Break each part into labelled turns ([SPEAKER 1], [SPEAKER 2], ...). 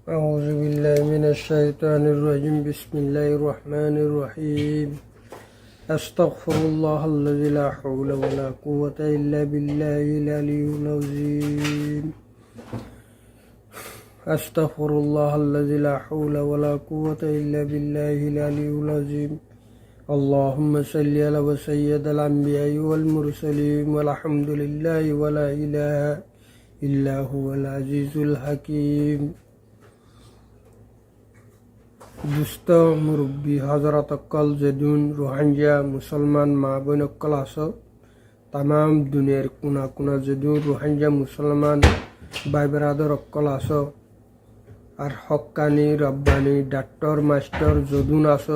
[SPEAKER 1] أعوذ بالله من الشيطان الرجيم بسم الله الرحمن الرحيم أستغفر الله الذي لا حول ولا قوة إلا بالله العلي العظيم أستغفر الله الذي لا حول ولا قوة إلا بالله العلي العظيم اللهم صل على وسيد الأنبياء والمرسلين والحمد لله ولا إله إلا هو العزيز الحكيم দুস্থ মুরব্বী হজরত অক্কল যেদুন রোহাঙ্গিয়া মুসলমান মা বোন অক্কল আস তামাম দুনিয়ার কোনা কোনা যেদুন রোহাঙ্গিয়া মুসলমান ভাই বেরাদর অক্কল আস আর হক্কানি রব্বানি ডাক্তার মাস্টার যদুন আস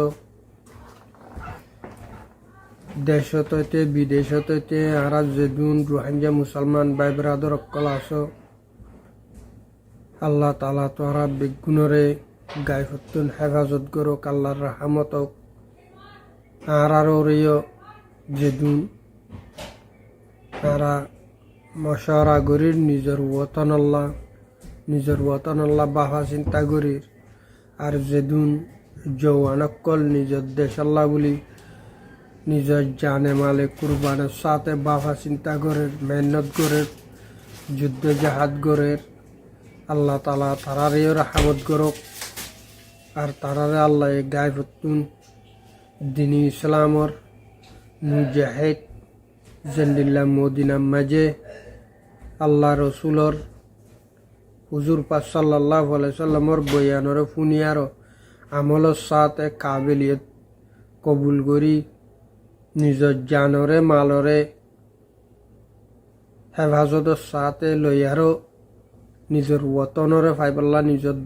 [SPEAKER 1] দেশতে বিদেশতে আর যেদুন রোহাঙ্গিয়া মুসলমান ভাই বেরাদর অক্কল আস আল্লাহ তাআলা তোরা বেগুনরে গাইফতুন হেফাজত করুক আল্লাহর রাহমতক আরও যেদুন তারা মশারা গরির নিজের ওয়াতন আল্লাহ বাহা চিন্তা গরির আর যেদুন জওয়ানকল নিজের দেশ আল্লাহ বলি নিজের জানে মালে কুরবানের সাথে বাহা চিন্তা গরের মেহনত গরের যুদ্ধ জাহাদ গরের আল্লাহ তাআলা তারারেও রাহমত করুক আর তারারে আল্লাহ গাইফতুন দিনী ইসলামর মুজাহিদ জেন্দিল্লা মদিনা মাঝে আল্লাহ রসুলর হুজুর পাক সাল্লাল্লাহু আলাইহি সাল্লামর বয়ানরে ফুনিয়ার আমলের সাথে কাবিলিয়ত কবুল করি নিজের জানরে মালরে হেফাজতের সাথে লইয়ারও নিজের ওয়াতনরে ফাইবাল্লা নিজের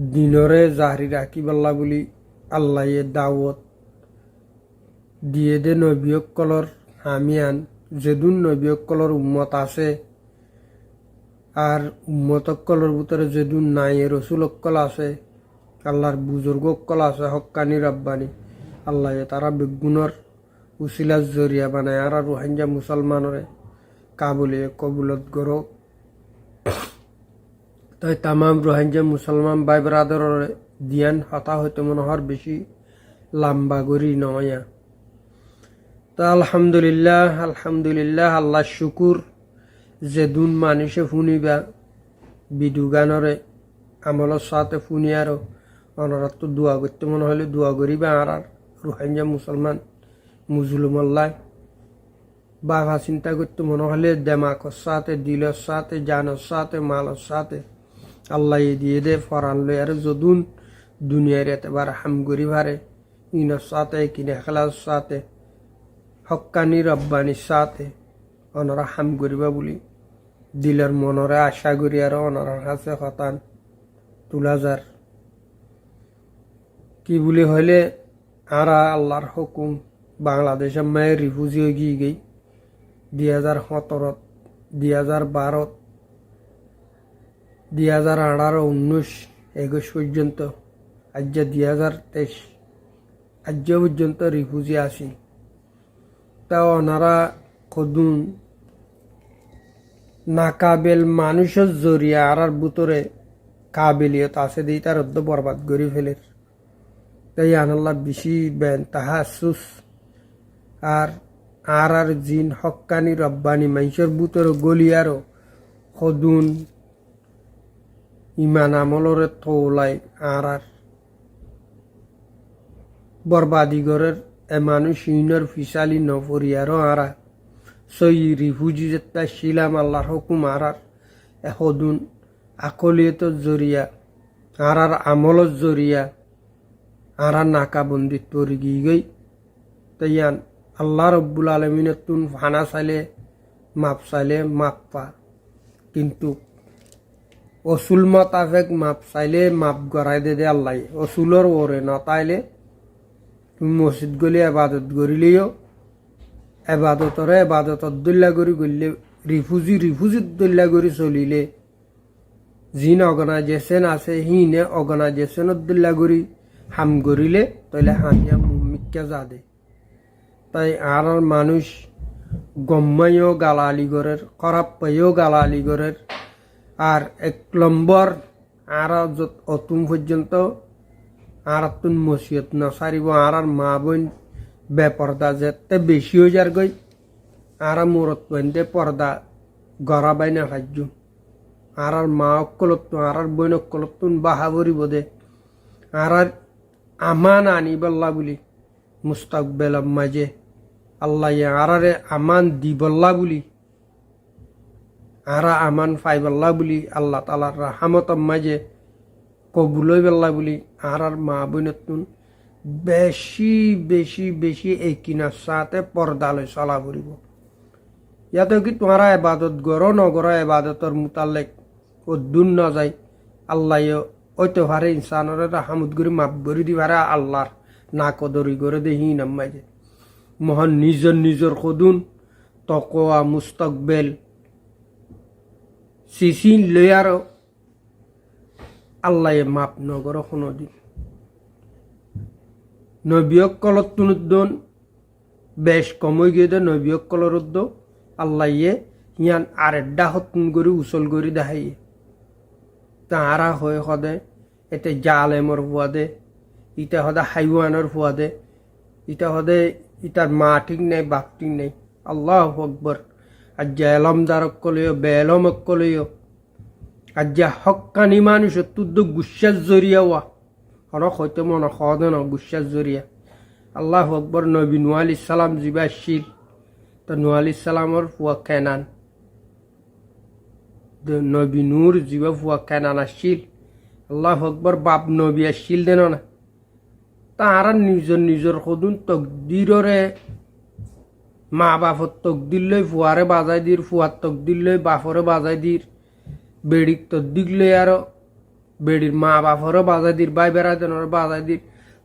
[SPEAKER 1] দিনরে জাহরি রাখিবাল্লা বলি আল্লাহ দাওয়াত দিয়ে দে নবীকলর হামিয়ান যেদুন নবীকলর উম্মত আছে আর উম্মতকলর ভিতরে যেদুন নাই রসুলকল আছে আল্লাহর বুজুর্গকল আছে হক্কানি রব্বানি আল্লাহ তারা বেগুনর উসিলার জরিয়া বানায় আর রোহিঙ্গা মুসলমানরে কাবুলে কবুলত গরো তাই তামাম রোহিঙ্গা মুসলমান ভাই ব্রাদার দিয়ান হতা হইতে মনোহর বেশি লম্বা গরি নয়া তা আলহামদুলিল্লাহ আল্লাহ শুকুর যেদুন মানুষে ফুনিবা বিদুগানরে আমলের সাথে ফুনিয়ারও অনরাত দোয়া করতে মনে হলে দোয়া করিবা আর রোহিঙ্গা মুসলমান মুসলমাল্লাহ বাঘা চিন্তা করতে মনে হলে দেমাকর সাথে দিলের সাথে জানের সাথে মালের সাথে আল্লাহ দিয়ে দে ফরান লই আর যদুন দুনিয়ার এতবার হাম করি ভারে ইনের সাথে কিনে খেলার সাথে হক্কানি রব্বানির সাথে অনরা হাম করিবা বলি দিলের মনরে আশা করি আর অনরার কাছে হতান তুলা যার কি বলি হইলে আর আল্লাহর হুকুম বাংলাদেশের মায়ের রিফিউজি হয়ে গিয়ে 2017 2012 2018 19 21 পর্যন্ত আজ 2023 আজ পর্যন্ত রিফিউজি আসি তাও ওনারা কদুন না কাবেল মানুষের জরিয়া আর ভিতরে কাবিলিয়ত আছে দিয়ে তার অর্ধ বরবাদ করে ফেলের তাই আনাল্লাহ বেশি বেন তাহাসুস আর জিন হক্কানি রব্বানি মানুষের ভিতরে গলিয়ারও কদুন ইমান আমলরে তোলাই আর বরবাদিগরের এ মানুষ ইনর ফিসালি নফরিয়ারও আরা সই রিফিউজি যেটা শিলাম আল্লাহর হুকুম আর এহদুন আকলিয়তর জরিয়া আর আমলত জরিয়া আর নাকাবন্দি তরি গই তাইয়ান আল্লাহ রব্বুল আলমিনের তুন ফানা চাইলে মাপ পা কিন্তু অসুল মতাফেক মাপ চাইলে মাপ গড়াই দে আল্লাহ অসুলর ওরে নতাইলে তুমি মসজিদ গলি আবাদত করিলেও এবাদতর দল্লা করি গড়লে রিফিউজির দল্লা করি চলিলে জিন অর্গানাইজেশন আছে হিনে অর্গানাইজেশনের দল্লা করি হাম করিলে তাইলে হামিয়া মুমিক্কা যা দে তাই আর মানুষ গম্মাইও গালালি গরের খরাব পাইও গালালি গরের আর 1 নম্বর আর অতুম পর্যন্ত আর তুন মসিয়ত নসারিব আর মা বোন বেপর্দা যেতে বেশি হয়ে যার গই আর মূরত বন্ধে পর্দা গড়া বাইনা সাহায্য আর মা অকলতুন আর বোন অকলতুন বাহাবরি বোধে আর আমান আনি বল্লা বলি মুস্তাকবেল মাঝে আল্লাহ আরারে আমান দিবল্লা বলি আরা আমান ফাইবল্লা বলি আল্লাহ তালার রাহামত মাঝে কবুলই বেল্লা বলি আর মা বোনতুন বেশি বেশি বেশি এই কিনার সাথে পর্দালৈ চলা ফুরিব ইয়াতে কি তোমারা এবাদত গড় নগর এবাদতর মোতালেক উদ্দুন ন যায় আল্লাহ ওইতে ভারে ইনসানের রাহামত করে মাপ করে দিবারে আল্লাহর না কদরি করে দেহি নামাইছে মহান নিজর নিজর সদুন তকোয়া মুস্তকবেল সিসিন লয়ার আল্লাহ মাপ নগর কোনোদিন নবীকলত তুনুদ্দন বেশ কমই গিয়ে নবীকলর উদ্দ আল্লাহ ইয়ান আরেড্ডা হতুন করে উচল করে দেখাইয়ে তাহারা হয়ে সদে এতে জালেমর ফুয়াদে ইটা সদে হাইওয়ানের ফুয়াদে ইটা সদে ইটার মা ঠিক নেই বাপ ঠিক নেই আল্লাহ আকবর আর যা এলমদারক কলেও বেলমক কলেও আর যা হকানি মানুষ তুদ্দ গুসার জরিয়া ওয়া হরক হয়তো মনে সদে ন গুসার জরিয়া আল্লাহ আকবর নবী নূহ আলাইহিস সালাম জিবা শিল তো নূহ আলাইহিস সালামর ফুয়া কেনান নবী নূর জিবা ফুয়া কেনান আসছিল আল্লাহ আকবর বাপ নবী আসছিল দেন না তাহারা নিজর নিজর সদুন তকদিররে মা বাপর তকদির লই ফুয়ারে বাজাই দির ফুয়ার তকদির লই বাপরে বাজাই দির বেড়ির তকদির লই আর বেড়ির মা বাপরে বাজাই দির বাই বেড়াই দেনরে বাজাই দির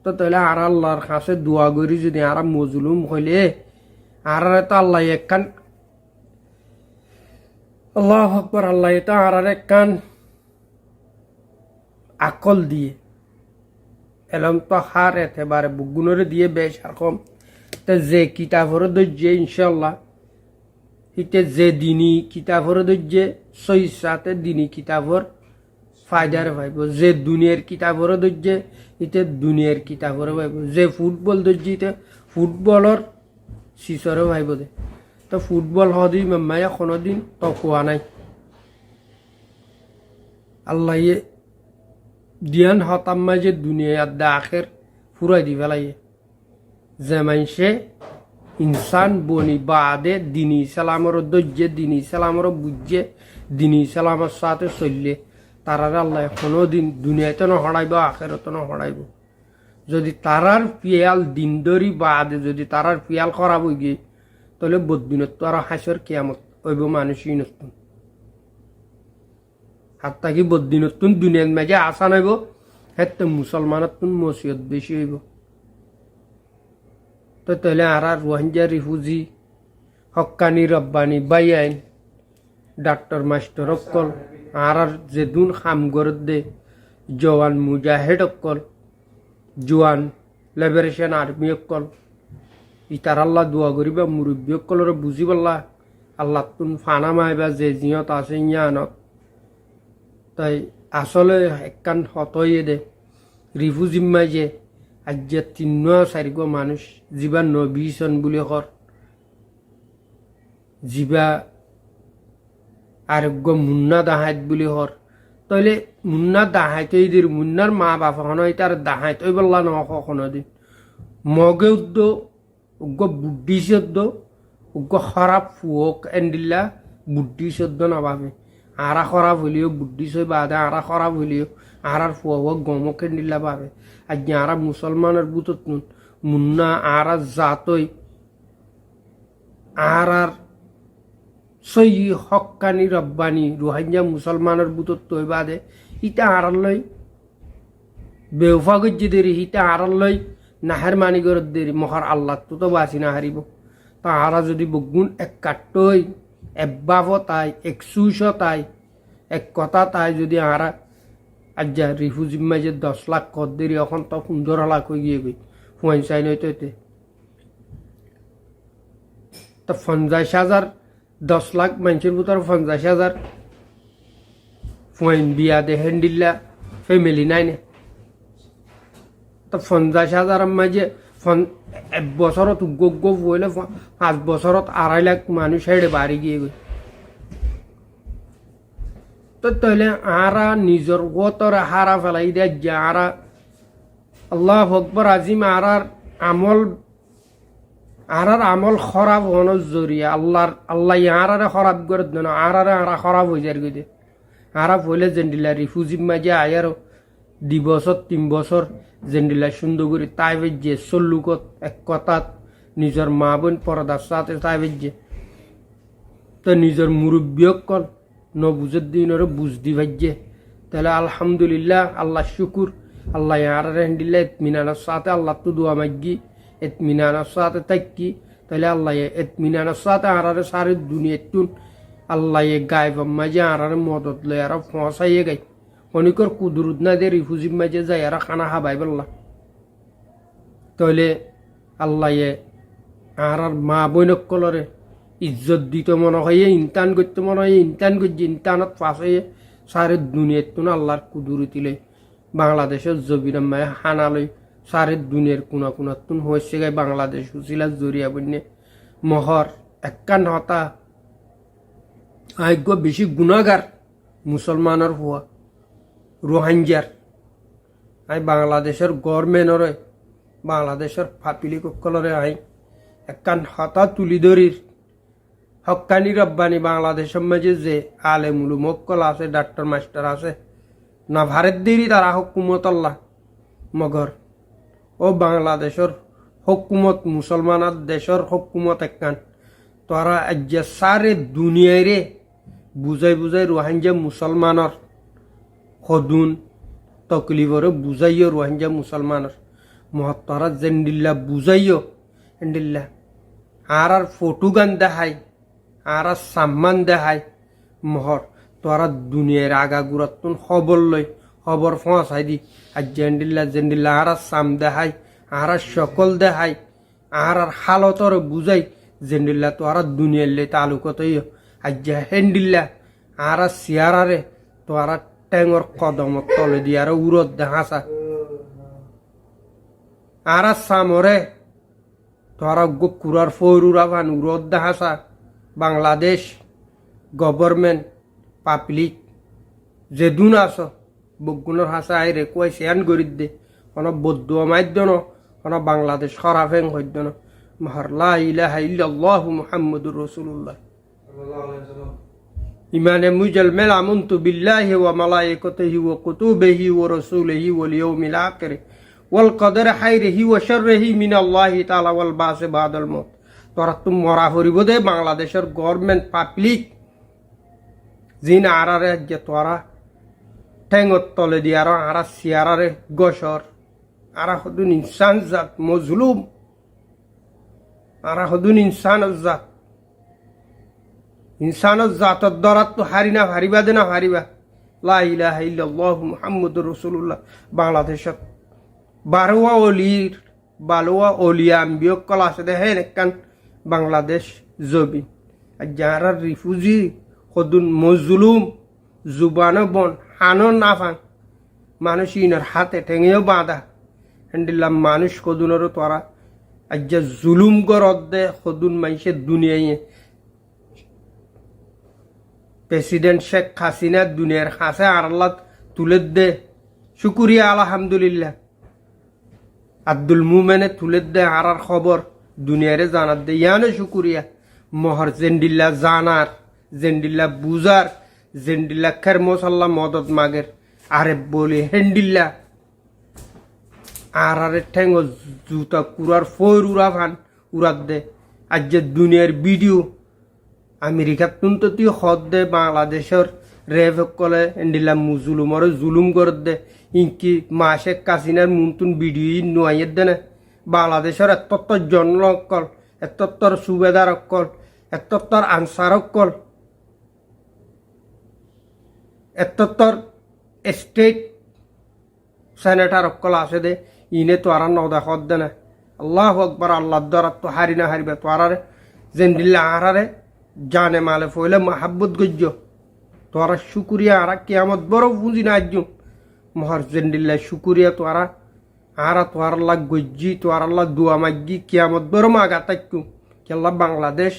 [SPEAKER 1] তো তাহলে আর আল্লাহর কাছে দোয়া করি যদি আর মজলুম হইলে আর তো আল্লাহ একখান আল্লাহ আকবর আল্লাহ তো আর একখান আকল দিয়ে এলম তো হার একেবারে বুগুনরে দিয়ে বেশ রকম তে যে কিতাবর দর্জে ইনশাল্লাহ হিতে যে দিনী কিতাবর দর্জে সহিসাতে দিনী কিতাবর ফায়দার পাইব যে দুনিয়ার কিতাবর দর্জে ইতে দুনিয়ার কিতাবর পাইব যে ফুটবল দর্জে ইতে ফুটবলর শিশরে পাইব দে তো ফুটবল হদি মামায়া কোনোদিন তকুয়া নাই আল্লাহ দিয়ান হতাম মাঝে দুনিয়া দা আখের ফুরাই দি ফেলাইয়ে যে মানুষে ইনসান বনি বাদে দিনী ইসলামর দর্জে দিনী ইসলামর বুঝে দিনী ইসলামের সাথে চললে তারার আল্লাহ কোনো দিন দুনিয়াতে না হড়াইব আখেরতে না হড়াইব যদি তারার পিয়াল দিন ধরি বাদে যদি তারার পিয়াল খারাপ হয়ে গিয়ে তাহলে বদিনত তো আর হাসর কিয়ামত হইব মানুষই নতুন হাত থাকি বদিনতুন দুনিয়ার মাঝে আসান হইব হেতে মুসলমানতুন মসিয়ত বেশি হইব তো তাহলে আর রোহিঙ্গা রিফিউজি হক্কানি রব্বানি বাইআইন ডাক্তার মাস্টার অক্কল আর যেদুন খাম গরত দে জওয়ান মুজাহিদ অক্কল জোয়ান লিবারেশন আর্মি অক্কল ইতার আল্লাহ দোয়া করিবা মুরব্বী অক্কলরে বুঝি পাল্লা আল্লাহ তুন ফানা মাইবা যে জিয়ত আছে ইয়ানত তাই আসলে একখান হতয়ে দে রিফিউজি মাঝে আজ যে 3-4 মানুষ যিবা নবীসন বুলি কর যিবা আরোগ্য মুন্না দাহাইত বুলি কর তাহলে মুন্না দাহাইতই দির মুন্নার মা বাপা হন তার দাহাইতই বললা নখ কোনোদিন মগে উদ্দ উগ্র বুদ্ধি সদ্য উগ্র খারাপ ফুয়ক এন্ডিল্লা বুদ্ধি সদ্য নাভাবে আরা খারাপ হইলেও বুদ্ধি সই বাদে আরা খারাপ হইলেও আরার ফুয়া গমক এন্ডিল্লা পাবে আর যারা মুসলমানের বুতত মুন্না আরা জাতই আরার সই হক্কানি রব্বানি রোহিঙ্গা মুসলমানের বুতত তৈ বাদে ইটা আড়াল লই বেউফা গজ্জি দেরি ইটা আড়াল লই নাহের মানি গরত দেরি মহার আল্লাহ তো বাঁচি না হারিব তাহারা যদি বগুন এক কাট্টই একবাব তাই একশুশ তাই এক কথা তাই যদি আরা আজ্জা রিফিউজি মাঝে 10 লাখ কর দেরি এখন তো 15 লাখ হয়ে গিয়ে গই ফুয়াইন চাই নইতে তো 50,000 10 লাখ মানুষের ভিতরে 50,000 ফুয়াইন বিয়া দে হ্যান্ডিল্লা ফ্যামিলি নাই না তো 50,000 মাঝে এক বছরত গগ হইলে 5 বছরত 2.5 লাখ মানুষ হেঁটে বাড়ি গিয়ে গই তো তাহলে আরা নিজের গতরে হারা ফেলাই দেয় যে আরা আল্লাহ আকবর আজিম আরার আমল খরাব হওয়ার জরিয়া আল্লাহ আরারে খরাব করে দেন আরারে আরা খরাব হয়ে যায় গিয়ে আরা হইলে জেন্ডিলা রিফিউজির মাঝে আয়ার 2 বছর 3 বছর জেন্ডিলা সুন্দর করে তাই বেজে চল্লুকত এক কথাত নিজের মা বোন পরদার সাথে তাই বেজে তো নিজের মুরব্বীকল নবুজের দিন ওরা বুঝ দি ভাজ্যে তাহলে আলহামদুলিল্লাহ আল্লাহ শুকুর আল্লাহ আরারে হ্যান্ডিল্লা এতমিনানের সাথে আল্লাহ তো দোয়া মাগি এতমিনানের সাথে থাকি তাহলে আল্লাহ এতমিনানের সাথে আরারে সারে দুনিয়াতুন আল্লাহ গায়ে মাঝে আরারে মদত লয় আর ফসাইয়ে গাই অনেকর কুদরত না দিয়ে রিফিউজির মাঝে যায় আর খানা হাবাই বললা তাহলে আল্লাহ আর মা বৈনক কলরে ইজ্জত দিত মনে হয় ইনতান করতে মনে হয় ইনতান করছে ইনতানত পাশ হয়ে সারে দুনিয়াতুন আল্লাহর কুদরতিলে বাংলাদেশের জবিরাম মায়ে হানালয় সারে দুনিয়ার কোনা কোনাতুন হয়েছে গাই বাংলাদেশ হুসিলা জরিয়া বন্যে মহর একান হতা আজ্ঞ বেশি গুণাগার মুসলমানের হওয়া রোহিঙ্গার আই বাংলাদেশের গভর্নমেন্টরে বাংলাদেশের পাপিলিক কলরে আই একান হতা তুলি ধরির হক্কানি রব্বানি বাংলাদেশের মাঝে যে আলে মুলু মক্কল আছে ডাক্তার মাস্টার আছে না ভারত দেরি তারা হকুমত আল্লাহ মগর ও বাংলাদেশের হকুমত মুসলমানের দেশের হকুমত একখান তারা আজ সারে দুনিয়ায় রে বুঝাই বুঝাই রোহিঙ্গা মুসলমানের হদুন তকলিফরে বুঝাইও রোহিঙ্গা মুসলমানের মহত্তরা জেন্ডিল্লা বুঝাইও এন্ডিল্লা আর ফটো গান দেখাই আর সাম্মান দেখাই মহর তোরা দুনিয়ার আগা গুরাতুন খবর লই খবর ফসাই দি আর জেন্ডিল্লা আর সাম দেখাই আর সকল দেখাই আর হালতর বুঝাই জেন্ডিল্লা তোরা দুনিয়ার লে তালুকতই আজ হেন্ডিল্লা আর সিয়ারারে তোরা ট্যাঙর কদমত তলে দিয়ে আর উরত দেখাসা আর সামরে তোরা কুরার ফৌরুরা ভান উরত দেখাসা বাংলাদেশ গভর্নমেন্ট পাবলিক যে দুন আস বগুনের হাসা আইরে কয় সেয়ান গরিদ দে কোন বৌদ্ধ মাধ্য ন কোন বাংলাদেশ খরাফেং হইদ ন মহরলা ইলাহা ইল্লাল্লাহু মুহাম্মাদুর রাসূলুল্লাহ ইমানে মুজল মেলা মুনতু বিল্লাহি ওয়া মালাইকাতিহি ওয়া কুতুবিহি ওয়া রাসূলিহি ওয়াল ইয়াউমিল আখির ওয়াল কদর খাইরিহি ওয়া শাররিহি মিনাল্লাহি তাআলা ওয়াল বাসি বাদাল মউত তোরা তুমি মরা হরিব দে বাংলাদেশের গভর্নমেন্ট পাবলিক জিন আরারে যে তোরা ঠেঙত তলে দিয়ে আর সিয়ারারে গসর আর হদুন ইনসান জাত মজলুম আর হদুন ইনসানের জাতর দরাত তো হারি না হারিবা দে না হারিবা লা ইলাহা ইল্লাল্লাহু মুহাম্মাদুর রাসূলুল্লাহ বাংলাদেশত বালোয়া অলিয়া আম্বিয় কল আছে দে হেন একখান বাংলাদেশ জবি আর যারা রিফিউজি হদুন মজলুম জুবানো বন হানো নাফাং মানুষ ইনার হাতে ঠেঙেও বাঁধা হ্যান্ডিল্লাম মানুষ কদুনেরও তোরা আজ যে জুলুম গরদ দে হদুন মাইসে দুনিয়ায় প্রেসিডেন্ট শেখ হাসিনা দুনিয়ার হাসে আল্লাহ তুলে দে শুকুরিয়া আলহামদুলিল্লাহ আব্দুল মুমেনে তুলে দে আর খবর দুনিয়ারে জানার দে ইয়ানে শুকুরিয়া মহর জেন্ডিল্লা জানার জেন্ডিল্লা বুজার জেন্ডিল্লা খের মশাল্লা মদত মাগের আরে বলি হেন্ডিল্লা আরে ঠেঙ্গ জুতা কুরার ফোর উড়া ভান উড়াত দে আজ যে দুনিয়ার ভিডিও আমেরিকার তুন তো হদ দে বাংলাদেশের রেভ কলে হেন্ডিল্লা মুজুলুমর জুলুম করে দে ইনকি মাসে কাসিনার মুনতুন ভিডিও নোয়াইয়ের দে না বাংলাদেশের এতত্তর জন্ম অকল এতত্তর সুবেদার অকল এতত্তর আনসার অকল এতত্তর স্টেট সেনেটার অকল আছে দে ইনে তো আর নদা হদ দে না আল্লাহ আকবার আল্লাহ দ্বারা তো হারি না হারিবে তো আরারে জেন্ডিল্লা আরারে জানে মালে ফইলে মাহাব্বত গজ্য তোরা শুকুরিয়া আর কিয়ামত বড় পুঁজি না আজ মহর জেন্ডিল্লা শুকুরিয়া তোরা আরা তোয়ার আল্লাহ গজ্জি তোয়ার আল্লাহ দুয়া মাগি কিয়ামত বড় মাগা তাইকু কেল্লা বাংলাদেশ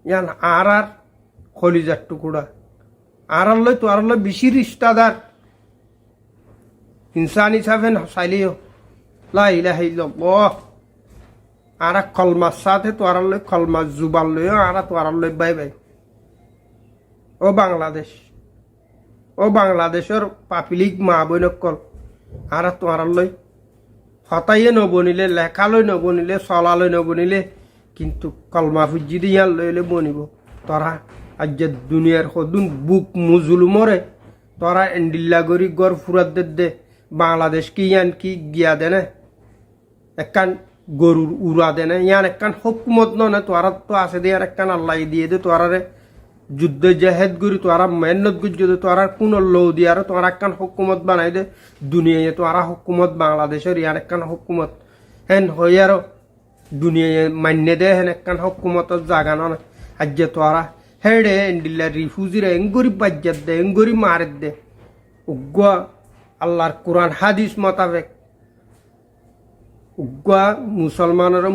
[SPEAKER 1] ইয়ান আর খলিজার টুকুরা আর আল্লাহ তোয়ার আল্লাহ বেশি রিস্তাদার ইনসান হিসাবে চাইলেও লা ইলাহা ইল্লাল্লাহ আর কলমার সাথে তোয়ার আল্লাহ কলমার জুবান লইও আর তোয়ার আল্লাহ বাই বাই ও বাংলাদেশ ও বাংলাদেশের পাপিলিক মা বৈনকল আর তোমার লই হতাইয়ে নবনিলে লেখালৈ নবনিলে চলালৈ নবনিলে কিন্তু কলমা ফুজি দিয়ে লইলে বনিব তোরা আজ যে দুনিয়ার সদুন বুক মুজুলুমরে তোরা এন্ডিল্লা গরি গড় ফুরাত দে বাংলাদেশ কি ইয়ান কি গিয়া দেনে একখান গরুর উড়া দেনে ইয়ান একখান হকুমত ননে তোরা তো আছে দিয়ে আর একখান আল্লাহ দিয়ে দে তোরারে যুদ্ধ জাহেদ করি তোরা মেহনত করি যদি তোরা কোন লৌ দিয়ে আর তোরা একখান হকুমত বানাই দে দুনিয়ায় তোরা হকুমত বাংলাদেশের ইয়ার একখান হকুমত হেন হই আর দুনিয়ায় মান্য দে হেন একখান হকুমতর জাগা নয় আজ যে তোরা হেডে এন্ডিল্লা রিফিউজিরা এঙ্গরি বাজ্যাত দে এঙ্গরি মারেত দে উগ্গা আল্লাহর কোরআন হাদিস মোতাবেক উগ্গা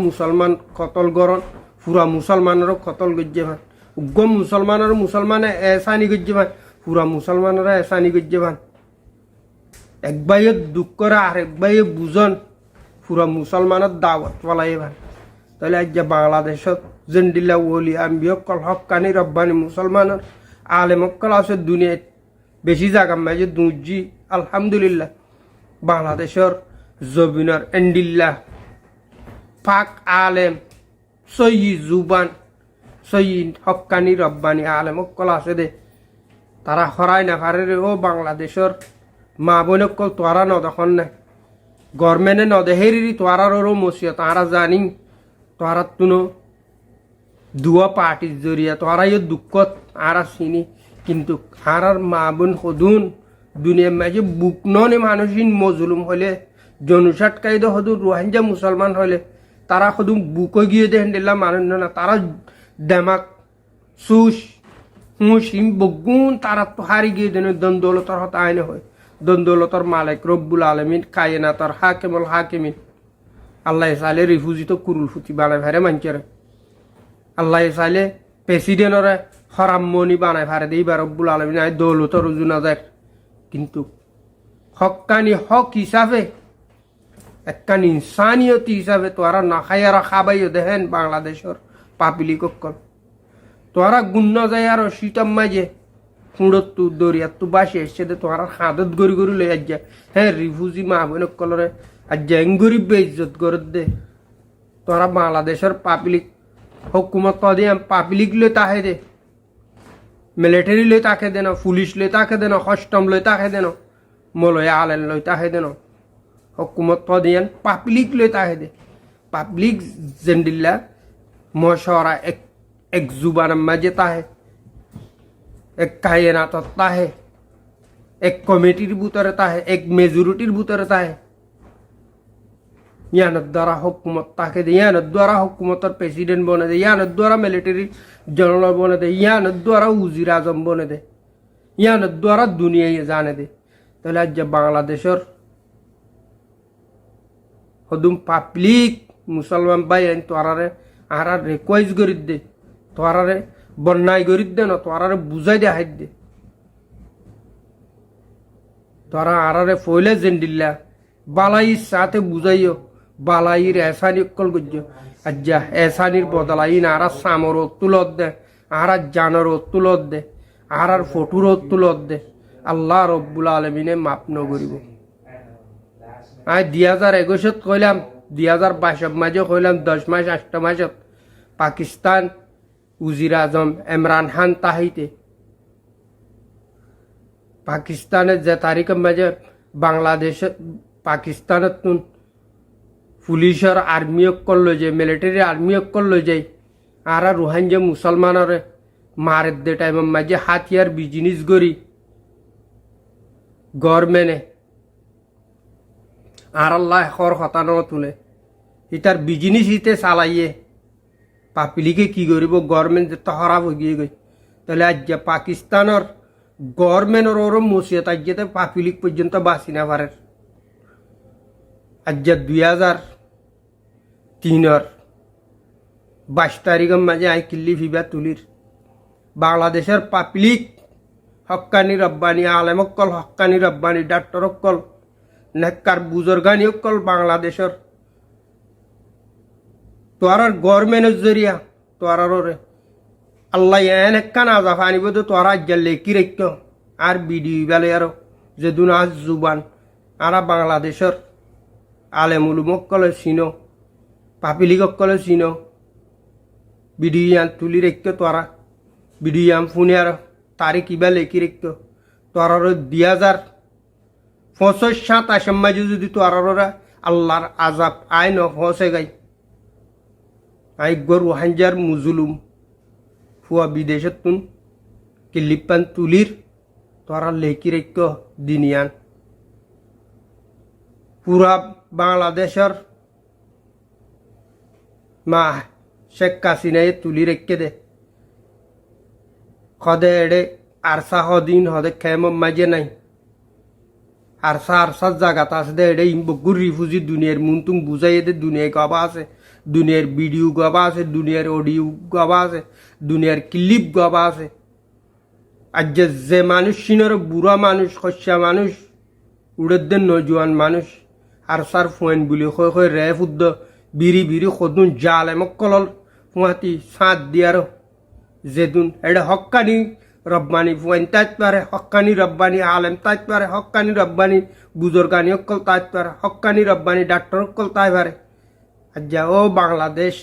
[SPEAKER 1] মুসলমান কতল গরণ পুরা মুসলমানেরও কতল গজ্জে ভান উগ্গম মুসলমানে এসানি গজ্জে ভান পুরা মুসলমানেরা এসানি গজ্জে ভান এক বাইয়ে দুঃখ করে আর এক বাইয়ে বুঝন পুরা মুসলমানের দাওয়াত বলাই ভান তাহলে আজ যে বাংলাদেশত জেন্ডিল্লা ওলি আম্বিয়কল হকানি রব্বানি মুসলমানের আলেমকল আছে দুনিয়াত বেশি জায়গা মাঝে দুজি আলহামদুলিল্লাহ বাংলাদেশের জবিনার এন্ডিল্লা পাক আলেম সই জুবান সই হকানি রব্বানি আলেমকল আছে দে তারা হরাই না পারে রে ও বাংলাদেশের মা বোনকল তোরা নদখন না গভর্নমেন্টে নদে হেরি তোরারও মসিয়া তারা জানি তোরা তুনো দুয়া পার্টির জরিয়া তোরাই দুঃখত আর চিনি কিন্তু আর মা বোন সদুন দুনিয়ার মাঝে বুক ননে মানুষিন মজলুম হলে জনুষাট কায়দা সদুন রোহিঙ্গা মুসলমান হলে তারা সদুন বুক গিয়ে দেখেন দিল্লা মানুষ না তারা দেমাক সুস হুঁসিম বগুন তারা তো হারি গিয়ে দেন দন্দৌলতর হত আইনে হয় দন্দৌলতর মালিক রব্বুল আলমিন কায়নাতর হাকিমুল হাকিমিন আল্লাহ চাইলে রিফিউজি তো কুরুল ফুটি বানাই ভারে মানছে আল্লাহ চাইলে প্রেসিডেন্টরে হরামমনি বানাই ভারে দিই রব্বুল আলমিন আই দৌলতর রুজু নাজার কিন্তু হকানি হক হিসাবে একখান ইনসানিয়তি হিসাবে তোরা নাখাই আর খাবাইও দেখেন বাংলাদেশের পাপিলিক তোরা গুণ্য যায় আর শীতম মাঝে ফুঁড়ত দরিয়াত তো বাসি এসছে দে তোরা হাতত গড়ি গড়ি লই আজ হ্যাঁ রিফিউজি মা বোন কলরে আজ গরিব বেইজ্জত করে দে তোরা বাংলাদেশের পাবলিক হুকুমত দিয়ে পাবলিক লই তাহে দে মিলিটারি লই তাকে দেন পুলিশ লই তাকে দেন কাস্টম লই তাকে দেন মলয় আলেন লই তাকে দেন হুকুমত দিয়ে পাবলিক লই তাহে দে পাবলিক জেন্ডিল্লা মশরা এক জুবানের মাঝে তাহে এক কায়নাতত তাহে এক কমিটির ভিতরে তাহে এক মেজরিটির ভিতরে তাহে ইয়ানোর দ্বারা হুকুমত তাকে দে ইয়ানোর দ্বারা হুকুমতের প্রেসিডেন্ট বনে দে ইয়ানোর দ্বারা মিলিটারি জেনারেল বনে দে ইয়ানোর দ্বারা উজির আজম বনে দে ইয়ানোর দ্বারা দুনিয়ায় জানে দে তাহলে আজ যে বাংলাদেশের হদুম পাবলিক মুসলমান ভাই তোরারে আর রিকোয়েস্ট করি দে তোরারে বন্যায় করি দে না তোরারে বুঝাই দে হাইট দে তোরা আরারে ফইলে জেন্ডিল্লা বালাইর সাথে বুঝাইও বালাইর এসানি অকল গজ্য আজ্জা এসানির বদলাইন আর সামর তুলত দে আর জানর তুলত দে আর ফটুর তুলত দে আল্লাহ রব্বুল আলমিনে মাপ নগরিব আই 2021 কইলাম 2022 মাঝে কইলাম 10 মাস 8 মাসত পাকিস্তান উজির আজম ইমরান খান তাহিতে পাকিস্তানের যে তারিখের মাঝে বাংলাদেশে পাকিস্তানত পুলিশের আর্মি করল যে মিলিটারি আর্মি করল যায় আর রোহিঙ্গা মুসলমানের মারের দে টাইমের মাঝে হাতিয়ার বিজনেস করি গভর্নমেন্টে আর আল্লাহ খর হতানো তুলে ইতার বিজনেস ইতে চালাইয়ে পাবলিকে কি করিব গভর্নমেন্ট যে হরাব গিয়ে গই তাহলে আজ যে পাকিস্তানের গভর্নমেন্টর ওর মসিয়ত আজ্যেতে পাপিলিক পর্যন্ত বাঁচি না পারে আজ্যা 2003 22 মাঝে আই কিল্লি ফিবা তুলির বাংলাদেশের পাবলিক হক্কানি রব্বানি আলেম অক্কল হক্কানি রব্বানি ডাক্তার অক্কল নেককার বুজুর্গানি অক্কল বাংলাদেশের তোয়ারার গভর্নমেন্টের জরিয়া তোয়ারারে আল্লাহ এন একখান আজাফ আনিব তো তোরা আজ্ঞা লেখি রেখ আর বিডি বেলে আরো যে দুনাজ জুবান আরা বাংলাদেশের আলেমুলুম অক্কলে চিনো পাপিলিক অক্কলে চিনো বিডিয়ান তুলি রেখ তোরা বিডিয়াম ফোনে আর তারিখ কিবা লেখি রেখ তোরার 2065 মাঝে যদি তোরারা আল্লাহর আজাব আয় ন ফসে গাই আই গরু হাঞ্জার মুজুলুম ফুয়া বিদেশত তুন কিলিপান তুলির তোরা লেখি রেখ দিনিয়ান পুরা বাংলাদেশের মা শেখ হাসিনায় তুলি রেখে দে হদে এডে আরসা হদিন হদে খেম মাঝে নাই আরসার জায়গাতে আছে দে এডে ইম্বগুর রিফুজি দুনিয়ার মুন্তুম বুঝাই দে দুনিয়ায় গবা আছে দুনিয়ার ভিডিও গবা আছে দুনিয়ার অডিও গবা আছে দুনিয়ার ক্লিপ গবা আছে আর যে মানুষ চিনর বুড়া মানুষ খসা মানুষ উড়ের নজওয়ান মানুষ আরসার ফোন বলি হয় রে ফুদ্দ বিড়ি বিড়ি সদুন জাল এমকলল ফুয়াতি সাঁত দিয়ার যেদুন এটা হক্কানি রব্বানি ফুয়াইন তাইত পারে হক্কানি রব্বানি আলেম তাইত পারে হক্কানি রব্বানি বুজুর্গানি অক্কল তাইত পারে হক্কানি রব্বানি ডাক্তার অক্কল তাই পারে আর যা ও বাংলাদেশ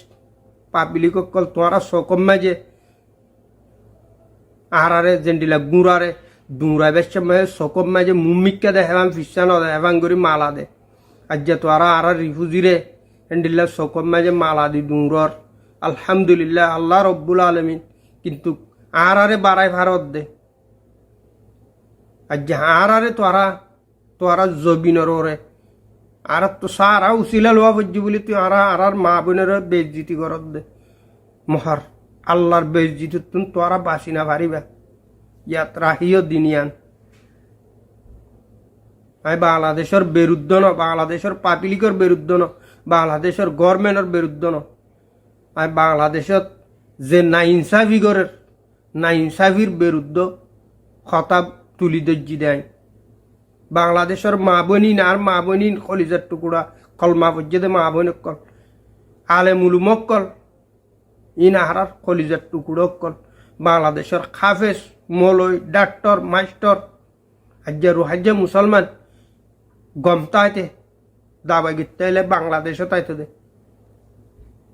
[SPEAKER 1] পাবলিক অক্কল তোমারা সকম মাঝে আহারে জেন্ডিলা গুঁড়ারে দুঁড়া বেশে মাঝে সকম মাঝে মুমিকা দে হেবাং ফিসানো দে হেবাং করি মালা দে আর যা তোরা আর রিফুজিরে এন্ডিল্লা সকম মাঝে মালা দি দুঁড়র আলহামদুলিল্লাহ আল্লাহ রব্বুল আলমিন কিন্তু আরে বাড়াই ভারত দে আর যে আরে তোরা জবিনর ওরে আর তো সারা উচিলা লোয়া বুঝছি বলি তুই আর মা বোনের বেজ্জিতি করত দে মহার আল্লাহর বেজ্জিতি তুন তোরা বাসি না পারিবা ইয়াত রাহিও দিনিয়ান আমি বাংলাদেশের বিরুদ্ধ ন বাংলাদেশের পাবলিকের বিরুদ্ধ ন বাংলাদেশের গভর্নমেন্টের বিরুদ্ধ ন আমি বাংলাদেশত যে নাইনসাফি করে নাইনসাফির বিরুদ্ধ খতাব তুলি দর্জি দেয় বাংলাদেশের মা বনিন আর মা বনিন কলিজার টুকুরা কলমা পর্যন্ত মা বোন কল আলে মুলুমক কল ইন আহার কলিজার টুকুরো কল বাংলাদেশের খাফেস মলই ডাক্তার মাস্টার হাজ্জা রুহাজ্জা মুসলমান গমতাইতে দাবা গিতাইলে বাংলাদেশও তাইতে দে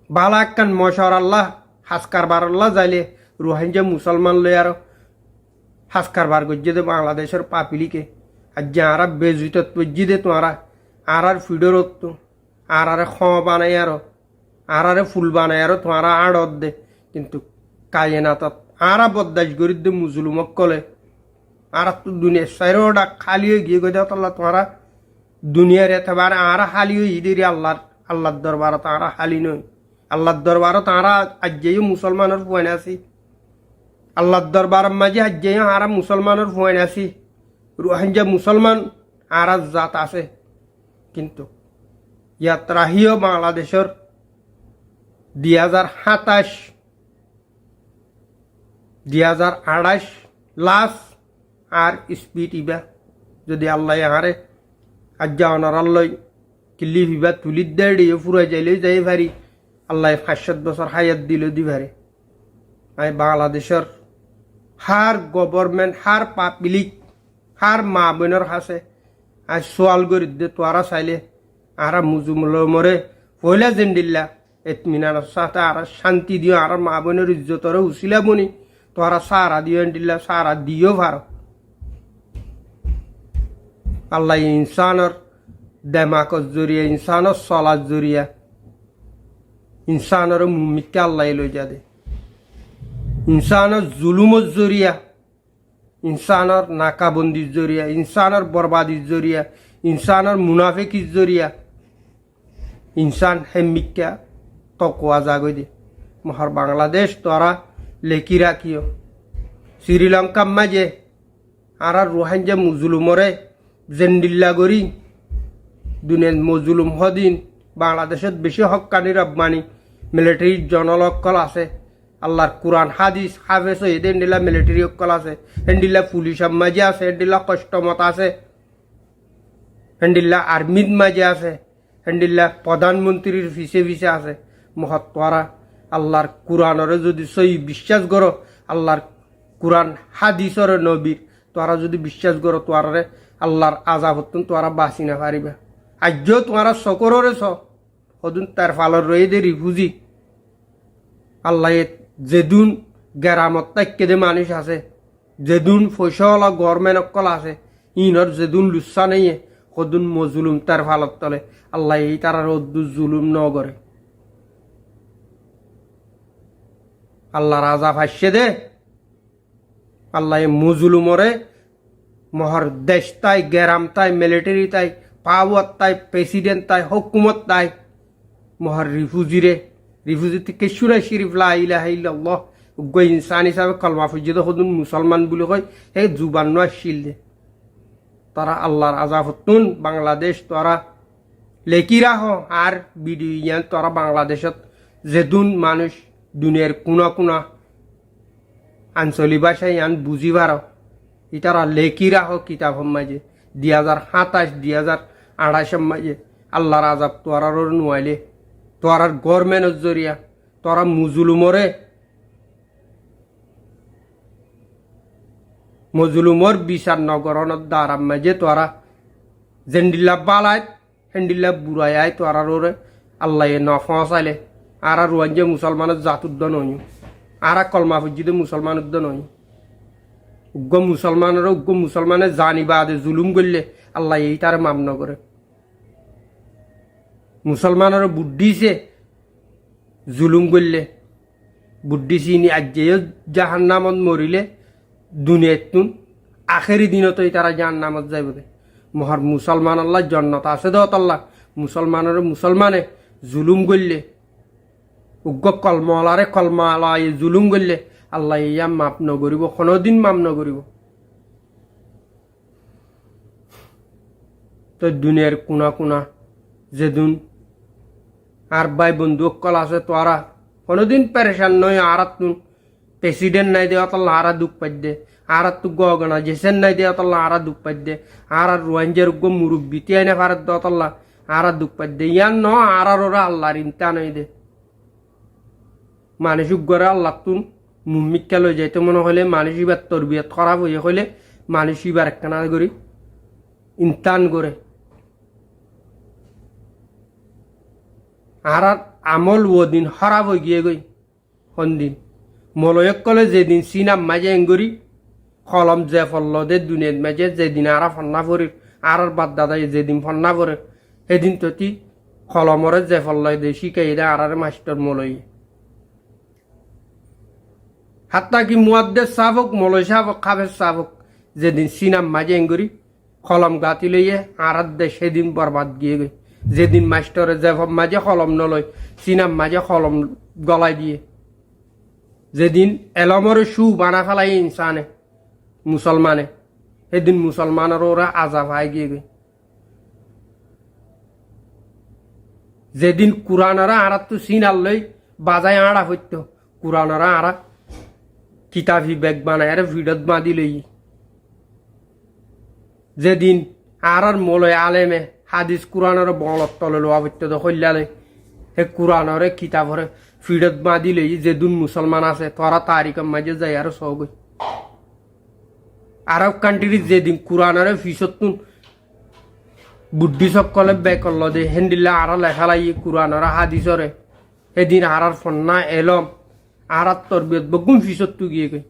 [SPEAKER 1] বালা একখান মশার আল্লাহ হাসকার বার আল্লাহ যাইলে রোহিঙ্গা মুসলমান লই আর হাসকার বার গজ্জে দে বাংলাদেশের পাপিলিকে আর যারা বেজিত তজ্জি দে তোরা আর ফিডরত তো আর খ বানাই আর ফুল বানাই আর তোরা আড়ত দে কিন্তু কায়ে না তাত আর বদাস গরিব দে মুসলুমক কলে আর তো দুনিয়া সাইরোডা খালি হয়ে গিয়ে গেছে আল্লাহ তোরা দুনিয়ার এতবার আর হালি হয়ে ইদিরি আল্লাহর দরবার তারা হালি নয় আল্লাহর দরবার তারা আজ্ঞেয় মুসলমানের ফোন আছি আল্লাহর দরবার মাঝে আজ্ঞেয় আর মুসলমানের ফোন আছি রোহিঙ্গা মুসলমান আর জাত আছে কিন্তু ইয়াত রাহিও বাংলাদেশের 2027 লাস্ট আর স্পিড ইবা যদি আল্লাহ আহারে আজ্ঞা অনার আল্লাহ কিল্লি ভিবা তুলির দেড় ফুরাই যাইলে যাই ভারি আল্লাহ 5-7 বছর হায়াত দিল দি ভারে আমি বাংলাদেশের হার গভর্নমেন্ট হার পাবলিক হার মা বোনের হাসে আজ সোয়াল করি দে তোরা চাইলে আর মুজুমল মরে পয়লা জেন্ডিল্লা এতমিনার সাথে আর শান্তি দিও আর মা বোনের ইজ্জতরে উচিলা বনি তোরা সারা দিও এন্ডিল্লা সারা দিও ভার আল্লাহ ইনসানের দেমাকর জরিয়া ইনসানের চলার জরিয়া ইনসানের মুমিকে আল্লাহ লই যা দে ইনসানের জুলুমর জরিয়া ইনসানের নাকাবন্দির জরিয়া ইনসানের বরবাদির জরিয়া ইনসানের মুনাফিকির জরিয়া ইনসান হেমিকা তকোয়া জাগই দে মহার বাংলাদেশ তোরা লেখি রাখিও শ্রীলঙ্কা মাঝে আর রোহাঙ্গা মুজুলুমরে জেন্ডিল্লা গরি দুনিয়ার মজুলুম হদিন বাংলাদেশত বেশি হক্কানি রব্বানি মিলিটারি জনলকল আছে আল্লাহর কুরআন হাদিস হাফেজ হইতে এন্ডিলা মিলিটারি অকল আছে এন্ডিলা পুলিশ মাঝে আছে এন্ডিলা কষ্টমত আছে এন্ডিলা আর্মির মাঝে আছে এন্ডিলা প্রধানমন্ত্রীর ফিসে ফিসে আছে মহত্বরা আল্লাহর কুরআনরে যদি সই বিশ্বাস করো আল্লাহর কুরআন হাদিসর নবীর তোরা যদি বিশ্বাস করো তোরারে আল্লাহর আযাব হতন তোরা বাঁচি না পারিবা আজ তোরা সকররে সদুন তার ফালর রয়ে দে রিফুজি আল্লাহ যেদুন গেরামত তাক্কেদে মানুষ আছে যেদুন পয়সাওয়ালা গভর্নমেন্ট অকল আছে ইনর যেদুন লুচ্ছা নেই সদুন মজুলুম তার ফালত তলে আল্লাহ এই তারা রদ্দু জুলুম ন করে আল্লাহ রাজা ভাষ্যে দে আল্লাহ মজুলুমরে মহর দেশ তাই গেরাম তাই মিলিটারি তাই পাওয়ার তাই প্রেসিডেন্ট তাই হুকুমত তাই মহর রিফুজি থেকে সুরাই শরীফ লা ইলাহা ইল্লাল্লাহ উগ্র ইনসান হিসাবে কলমা ফুজিদ হদুন মুসলমান বলে কয় এই জুবান নয় শিল দে তারা আল্লাহর আযাব হতুন বাংলাদেশ তোরা লেকি রাহ আর বিডি ইয়ান তোরা বাংলাদেশত যেদুন মানুষ দুনিয়ার কোনা কোনা আঞ্চলিক ভাষায় ইয়ান বুঝিবার ইতারা লেকি রাহ কিতাব মাঝে 2027 2028 মাঝে আল্লাহর আযাব তোরার নুয়াইলে তোরার গভর্নমেন্টের জরিয়া তোরা মজুলুমর বিচার নগরণত দ্বারা মাঝে তোরা জেন্ডিল্লা বালায় হেন্ডিল্লা বুড়ায় তোরার ওরে আল্লাহ ন ফসাইলে আর রোয়াঞ্জে মুসলমানের জাতুদ্দ নয় আর কলমা ফুজিদে মুসলমান উদ্দ নয় উগ্র মুসলমানের জানিবাদে জুলুম করলে আল্লাহ এই তার মাপ ন করে মুসলমানের বুদ্ধিছে জুলুম করলে বুদ্ধি চিনি আজেও জাহান নামত মরিলে দুনিয়াতুন আখেরি দিনতই তারা জাহান নামত যাইব মহর মুসলমান আল্লাহ জন্নত আছে দত আল্লাহ মুসলমানে জুলুম করলে উগ্র কলমালায় জুলুম করলে আল্লাহ ইয়া মাপ নগরিব কোনোদিন মাপ নগরিব তো দুনিয়ার কোনা কোনা যেদিন আর ভাই বন্ধু অকল আছে তোরা কোনোদিন পেরেশান নয় আর তুন প্রেসিডেন্ট নাই দেওয়া তাল্লা আরা দুঃখ পাই দে আর তু গগনা জেসেন নাই দেওয়া তাল্লা আরা দুঃখ পাই দে আর রোয়াঞ্জের উগ্র মুরব্বী তিয়াই না ভারত দেওয়া তাল্লা আরা দুঃখ পাই দে ইয়ান ন আর ওরা আল্লাহর ইন্তা নই দে মানুষ উগ্রে আল্লাহ তুন মুম্মিকা লই যাইতে মনে হলে মানুষ ইবার তরবিয়ত খারাপ হয়ে হলে মানুষ ইবার একখানা করি ইনতান করে আর আমল ও দিন খারাপ হয়ে গিয়ে গই সন্দিন মলয়ক কলে যেদিন সিনাম মাঝে এঙ্গরি কলম যে ফল্ল দে দুনিয়ার মাঝে যেদিন আর ফন্না ফরির আর বাদ দাদা যেদিন ফন্না ফরে সেদিন ততি কলমরে যে ফল্ল দে শিখাই দে আর মাস্টার মলয় হাত্তা কি মুয়াদ্দেস সাবক মলয় সাবক খাবের সাবক যেদিন সিনাম মাঝে এঙ্গরি কলম গাতি লইয়ে আর দে সেদিন বরবাদ গিয়ে গই যেদিন মাস্টারে যে মাঝে কলম নলয় সিনাম মাঝে কলম গলাই দিয়ে যেদিন এলমরে শু বানা ফেলাই ইনসানে মুসলমানে সেদিন মুসলমানের ওরা আজাব হাই গিয়ে গে যেদিন কুরআনরা আর তো সিনাল লই বাজায় আড়া হইত কুরআনরা আর কিতাবি ব্যাগ বানায় আর ভিডত বাঁধি লই যেদিন আর মলয় আলেমে হাদিস কুরআনের বলত তলে লোয়া হইত হইলালে হে কুরআনরে কিতাবরে ফিডত বাঁধি লই যেদিন মুসলমান আছে তোরা তারিখের মাঝে যাই আর সব আরব কান্ট্রি যেদিন কুরআনরে ফিসতুন বুদ্ধি সকলে বেকল দে হেন্ডিল্লা আর লেখালাই কুরআনরে হাদিসরে সেদিন আর ফন্না এলম আর তরবিয়ত বগুম ফিসত্তু গিয়ে গই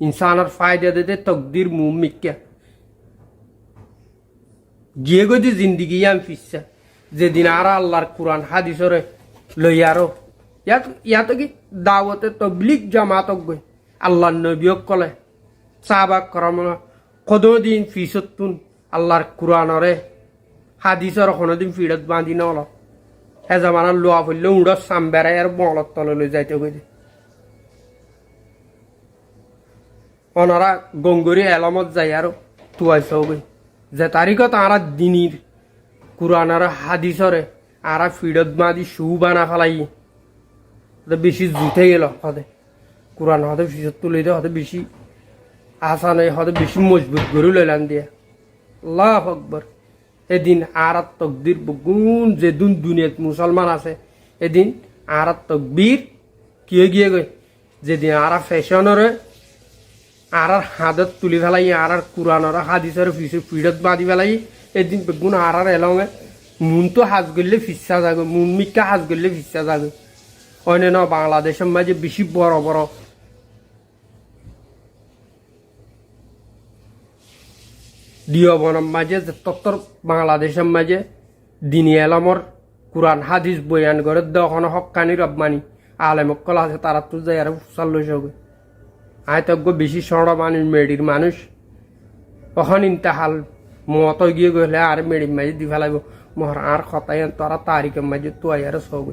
[SPEAKER 1] ইনসানের ফায়দা দে তকদির মুমিক্কা গিয়ে গদি জিন্দিগি আম ফিসা যেদিন আর আল্লাহর কুরআন হাদিসরে লই আরো ইয়াত কি দাওয়াতে তবলিগ জামাতক গই আল্লাহর নবীক কলে সাহাবা করম কতদিন ফিসতুন আল্লাহর কুরআনরে হাদিসর কোনদিন ফিডত বাঁধি নল হে জামানার লোয়া ফেললে উড় সাম্বেরায় আর বলত তলে লই যাইতে গই ওনারা গঙ্গরি এলামত যায় আর তুয়াইছ গই যে তারিখত আরা দিনীর কুরআন আর হাদিসরে আরা ফিডত মাদি শু বানা ফেলাই বেশি জুতে গেল হতে কুরআন হতে ফিসত তুলে দে হতে বেশি আসানে হতে বেশি মজবুত করে লইলান দিয়ে আল্লাহ আকবর। এদিন আরাত তকদির বগুন যেদিন দুনিয়াত মুসলমান আছে এদিন আরাত তকবীর কিয়ে গিয়ে গই যেদিন আরা ফ্যাশনরে আর হাতত তুলি ফেলাই আর কুরআনর হাদিসের ফিডত বাঁধি ফেলাই এদিন বেগুন আর এলঙে মুন তো হাজ করলে ফিসা যাবে মুন মিকা হাজ করলে ফিসা যাবে অন্যান্য বাংলাদেশের মাঝে বেশি বড় বড় দিয় বনম মাঝে তত্তর বাংলাদেশের মাঝে দিনী এলমর কুরআন হাদিস বয়ান করে দখন হকানি রব্বানি আলেমকল আছে তারা তো যায় আর ফুসাল লইস আয়তজ্ঞ বেশি সড় মানুষ মেডির মানুষ অখন ইন্তাহাল মত গিয়ে গেলে আর মেডির মাঝে দি ফেলাইব মহর আর খতাই তারা তারিখের মাঝে তো আর সব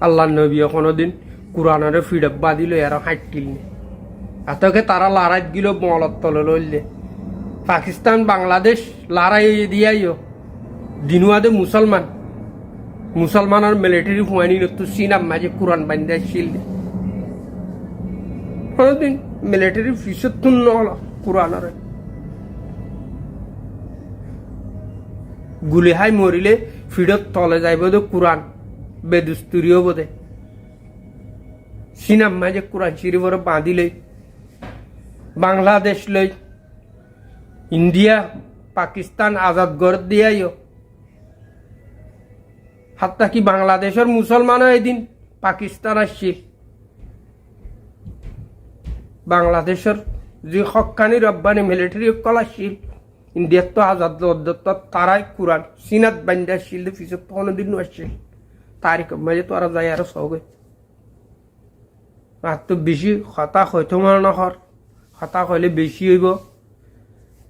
[SPEAKER 1] আল্লাহ নবী কোনোদিন কুরআনের ফিডপ বাঁধিল আর হাঁটিল এতকে তারা লড়াই গিল মলত তলে লইলে পাকিস্তান বাংলাদেশ লড়াই দিয়াইও দিনুয়াদে মুসলমানের মিলিটারি হুয়ানি নতো সিনাম মাঝে কুরআন বান্ধা শিল কোনোদিন মিলিটারি ফিসত হল কুরআনের গুলি হাই মরিলে ফিডত তলে যাইব তো কুরআন বেদুস্তুরিও বোধে সিনাম মাঝে কুরআন শরীফরে বাঁধিলে বাংলাদেশ লই ইন্ডিয়া পাকিস্তান আজাদ গড় দিয়াইও হাত্তা কি বাংলাদেশের মুসলমানও এদিন পাকিস্তান আসছিল বাংলাদেশের যে হকানি রব্বানি মিলিটারি কল আসছিল ইন্ডিয়ার তো আজাদ তারাই কুরআন সিনাত বান্ধা আসছিল ফিসত কোনোদিন আসছিল তারিখ মাঝে তো আর যায় আর সবে আর তো বেশি হতাশ হয়তো মনে হর হতাশ হইলে বেশি হইব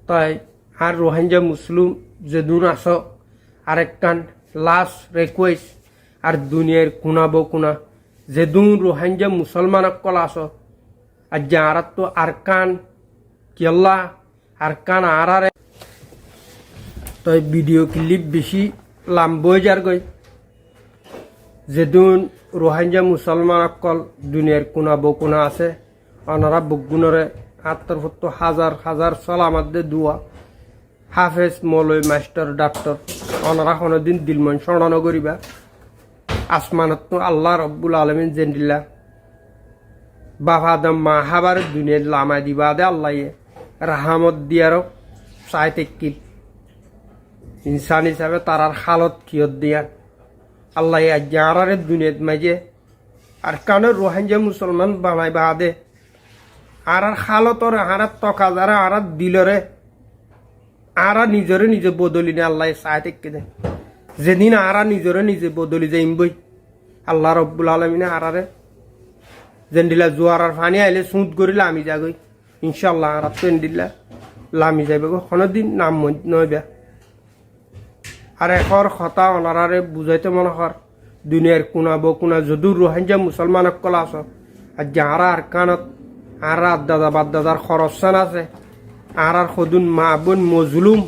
[SPEAKER 1] তাই আর রোহিঙ্গা মুসলিম যেদুন আস আরেকখান লাস্ট রিকোয়েস্ট আর দুনিয়ার কোনাবো কোনা যেদুন রোহিঙ্গা মুসলমান কল আস আর যারা তো আরকান কেল্লা আরকান আরারে তাই ভিডিও ক্লিপ বেশি লাম্বই যার গই যেদুন রোহিঙ্গা মুসলমান কল দুনিয়ার কোনাবো কোনা আছে ওনারা বগুনরে আত্মর হতো হাজার হাজার সালামাত দে দুয়া হাফেজ মৌলই মাস্টার ডাক্তার ওনারা কোনোদিন দিলমন স্মরণ করিবা আসমানত তো আল্লাহ রব্বুল আলমিন জেন্দিল্লা বাবা আদম মা হাবার দুনিয়ার লামা দিবা দে আল্লাহ রাহামত দিয়ারও চাই তেকিল ইনসান হিসাবে তারার হালত কিয়ত দিয়ান আল্লাহ আজ্ঞারে দুনিয়াত মাঝে আর কারণ রোহিঙ্গা মুসলমান বানাই বাদে আর হালতর আহার টকা যারা আর দিলরে আর নিজরে নিজে বদলি নে আল্লাহ চাই থেকে দেয় যেদিন আর নিজরে নিজে বদলি যাইম বই আল্লাহ রব্বুল আলমিনে আরারে যেন দিলা জোয়ার আর পানি আইলে সুদ করিলে আমি যাগই ইনশাল্লাহ আর তেন দিলা লামি যাইব কোনোদিন নাম নইবা আর এখর কথা ওনারে বুঝাইতে মনে হর দুনিয়ার কোনাবো কোনা যদু রোহিঙ্গা মুসলমান কলা আস আর যারা আর কানত আর দাদা বাদ দাদার খরচান আছে আর সদুন মা বোন মজলুম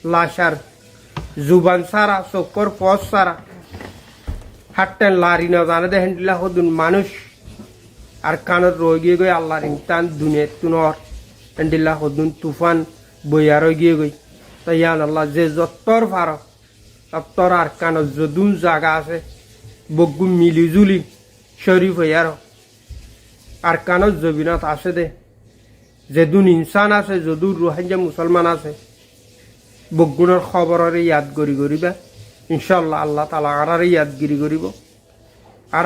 [SPEAKER 1] লাশার জুবান সারা চক্কর পথ সারা হাটটেন লারি না জানে দেখেন দিলা সদুন মানুষ আর কানত রয়ে গিয়ে গই আল্লাহর ইমতান দুনিয়ার তুনর এন্ডিল্লা সদুন তুফান বইয়া রয়ে গিয়ে গই তাই আল্লাহ যে যত্তর ভার তত্তর আর কানত যদুন জায়গা আছে বগু মিলি জুলি শরীফ হইয়ার আর কানত জবিনত আছে দে যেদুন ইনসান আছে যদুর রোহিঙ্গা মুসলমান আছে বগুনের খবরের ইয়াদ করি করিবা ইনশাল্লাহ আল্লাহ তালা আরারে ইয়াদগিরি করিব আর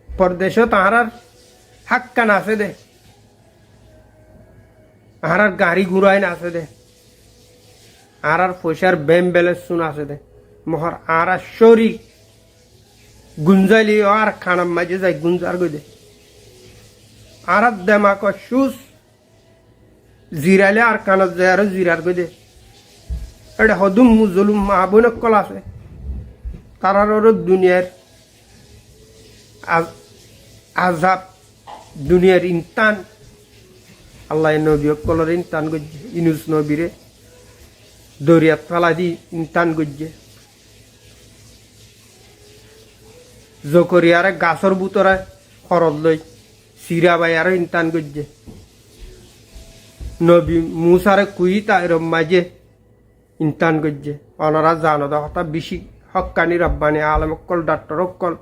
[SPEAKER 1] পরদেশত আহার হাক্কান আছে দে আহার গাড়ি ঘুরাইন আছে দে আর পয়সার ব্যাম ব্যালেন্স শুন আছে দে মহর আর শরীর গুঞ্জাইলি আর খানার মাঝে যাই গুঞ্জার গই দে আর দেমাক সুস জিরাইলে আর কানত যায় আর জিরার গই দে এটা হদুম মুজলুম মা বোন কল আছে তারার দুনিয়ার আজাব দুনিয়ার ইনতান আল্লাহ নবী কলর ইনতান গজ্জে ইনুস নবীরে দরিয়াত ফালা দি ইনতান গজ্জে জকরিয়ারে গাছর বুতরে খরদ লই সিরা বাইয়ারে ইনতান গজ্জে নবী মুসারে কুই তাইর মাঝে ইনতান গজ্জে অনরা জানো হতা বেশি হক্কানি রব্বানি আলম অক্কল ডাক্তার অক্কল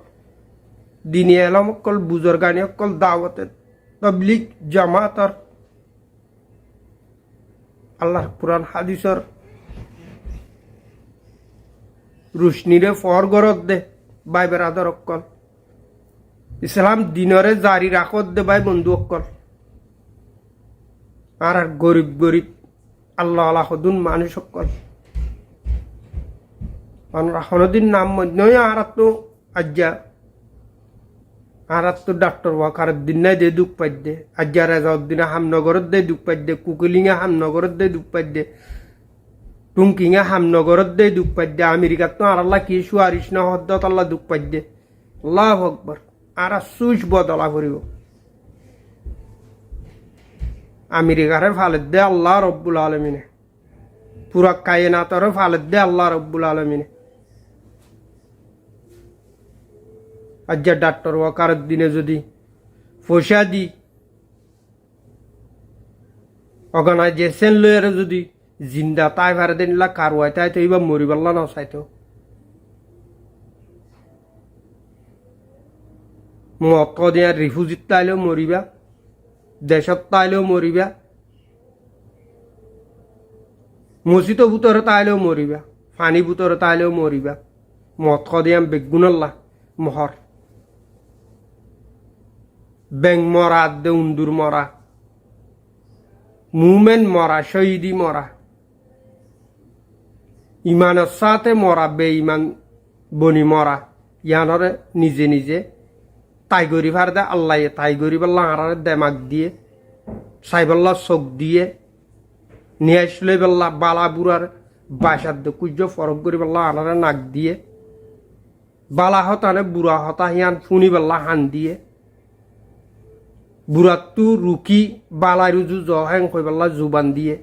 [SPEAKER 1] দিনী আলম অক্কল বুজুর্গানি অক্কল দাওয়াতের তবলিগ জামাতর আল্লাহর কুরআন হাদিসর রুশনিরে ফর গরত দে ভাই বেরাদর অক্কল ইসলাম দিনরে জারি রাখত দে ভাই বন্ধু অক্কল আর গরিব গরিব আল্লাহ আল্লাহ হদুন মানুষ অক্কল হনদিন নাম মধ্যে আর তো আজ্জা আর তো ডাক্তার ওয়াকার দিন নাই দে দুঃখ পাই দে আজ্জা রেজাউদ্দিনে হামনগরত দে দুঃখ পাই দে কুকুলিঙে হামনগরত দে দুঃখ পাই দে টুঙ্কিঙে হামনগরত দে দুঃখ পাই দে আমেরিকাত তো আর আল্লাহ কি সুয়ারিশ না হদ্দত আল্লাহ দুঃখ পাই দে আল্লাহু আকবার আর সুচ বদলা করিব আমেরিকারে ফালেদ দে আল্লাহ রব্বুল আলমিনে পুরা কায়নাতরে ফালেদ দে আল্লাহ রব্বুল আলমিনে আজ্জা ডাক্তার ওয়াকার দিনে যদি পয়সা দি অর্গানাইজেশন লয়ের যদি জিন্দা তাই ভারে দিন কারওয়াই তাই তো এইবার মরিবাল্লা না চাইতো মত দিয়া রিফিউজিত তাইলেও মরিবা দেশত তাইলেও মরিবা মসজিদ ভিতরে তাইলেও মরিবা পানি ভিতরে তাইলেও মরিবা মত দিয়াম বেগুনল্লা মহর ব্যাং মরা দেউন্দুর মরা মুমেন মরা শহীদি মরা ইমানের সাথে মরা বেঈমান বনি মরা ইয়ানরে নিজে নিজে তাই গরি ভার দে আল্লাহ তাই গরি বললা আরারে দেমাগ দিয়ে সাইবল্লা চোখ দিয়ে নিয়ে আসলে বললা বালা বুড়ার বাসার দে কুজ্জ ফরক করি বললা আনারে নাক দিয়ে বালা হতানে বুড়া হতা হিয়ান ফুনি বললা হান দিয়ে বুড়াতু রুকি বালা রুজু জহেং কই বললা জুবান দিয়ে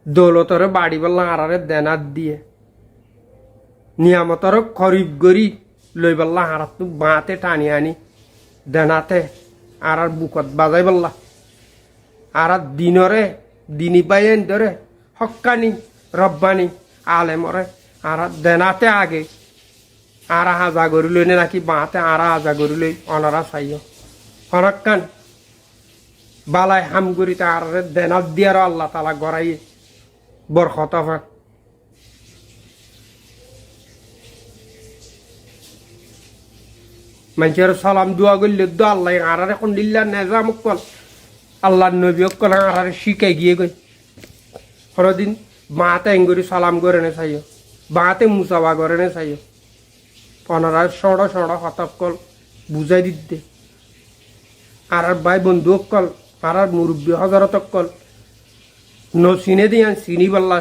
[SPEAKER 1] দৌলতরে বাড়ি বললা আরারে দেনাত দিয়ে নিয়ামতর খরিব গরি লই বললা হারাত তো বাঁতে টানি আনি দেনাতে আর বুকত বাজাই বললা আর দিনরে দিনী পাইন ধরে হক্কানি রব্বানি আলেমরে আর দেনাতে আগে আর হাজা গরি লই নাকি বাঁতে আর হাজা গরি লই অনরা চাইও হনক্কান বালাই হাম গরিতে আর দেনাত দিয়ে আল্লাহ তালা গড়াইয়ে বরখত ফাঁক মানুষের সালাম দোয়া করলে দো আল্লাহ আরারে কোন দিল্লা নেজাম অক্কল আল্লাহ নবী অক্কল আরারে শিখাই গিয়ে গই হরদিন বাঁতে এঙ্গুরি সালাম করে নে চাইও বাঁতে মুসাবা করে নে চাইও পনেরা সড় সড় হতক্কল বুঝাই দিতে আর ভাই বন্ধু অক্কল আর মুরব্বী হজরত অক্কল ন চিনে দিয়ান চিনি পাল্লা